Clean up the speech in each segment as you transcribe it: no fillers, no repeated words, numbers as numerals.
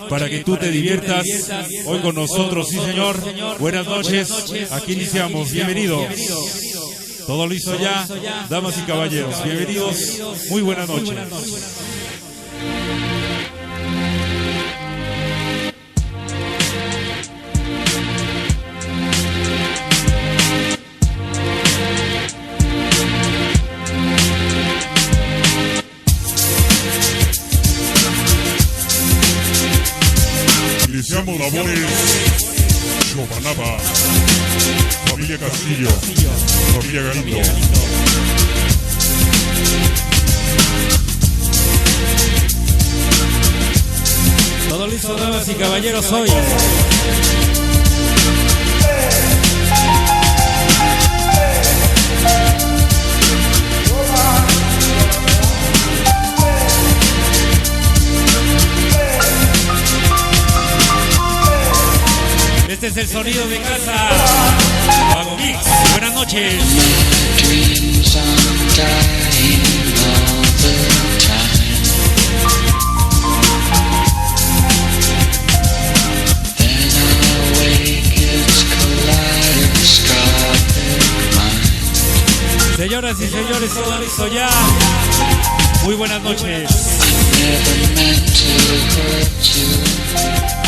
Para que tú te diviertas hoy con nosotros, sí señor. Buenas noches, aquí iniciamos, bienvenidos. Todo listo ya, damas y caballeros, bienvenidos, muy buenas noches. Iniciamos labores. Chobanaba, familia Castillo, familia Galindo. Todo listo, damas y caballeros, hoy. Este es el sonido de casa. Vago Mix. Buenas noches. Señoras y señores, todo listo ya. Muy buenas noches.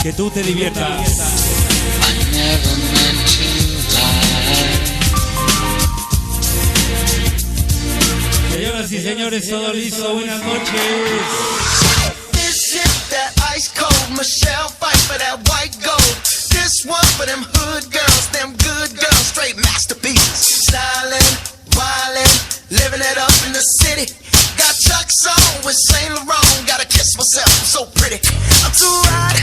Que tú te diviertas. Señoras y señores, todo listo, buenas noches. This shit that ice cold, Michelle fight for that white gold. This one for them hood girls, them good girls, straight masterpieces. Styling, wildin', living it up in the city. Got Chuck's on with Saint Laurent, gotta kiss myself, I'm so pretty. I'm too hot.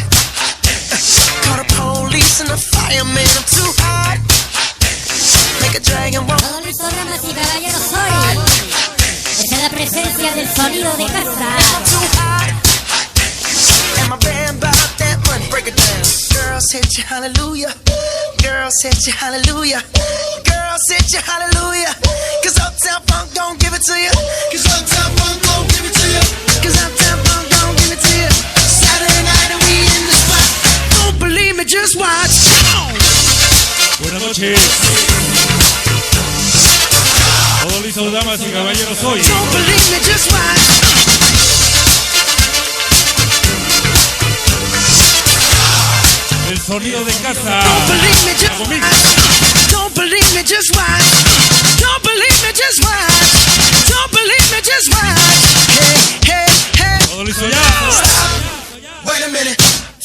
Call the police and the fireman, I'm too hot. Make a dragon walk. Todo listo, damas y caballeros, hoy es la presencia del sonido de casa. I'm too hot. And my band bought that money, break it down. Girls hit you, hallelujah. Girls hit you, hallelujah. Girls hit you, hallelujah. Cause Uptown Funk don't give it to you. Cause Uptown Funk don't give it to you. Cause Uptown Funk don't give it to you. Saturday night and we in the spot. Don't believe me, just watch. Buenas noches. Todo listo, damas y caballeros, hoy. Don't believe me, just watch. El sonido de casa. Don't believe me, just Vago Mix. watch. Don't believe me, just watch. Don't believe me, just watch. Don't believe me, just watch. Hey, hey, hey. Todo listo ya. Stop. Wait a minute.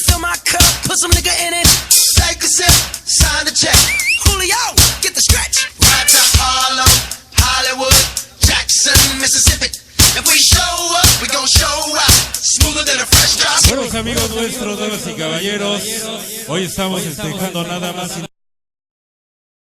Fill my cup, put some nigga in it. Take a sip, sign the check. Julio, get the stretch. Right to Harlem, Hollywood, Jackson, Mississippi. If we show up, we gon' show out. Smoother than a fresh drop. Buenos amigos nuestros, damas y caballeros, hoy estamos festejando nada más y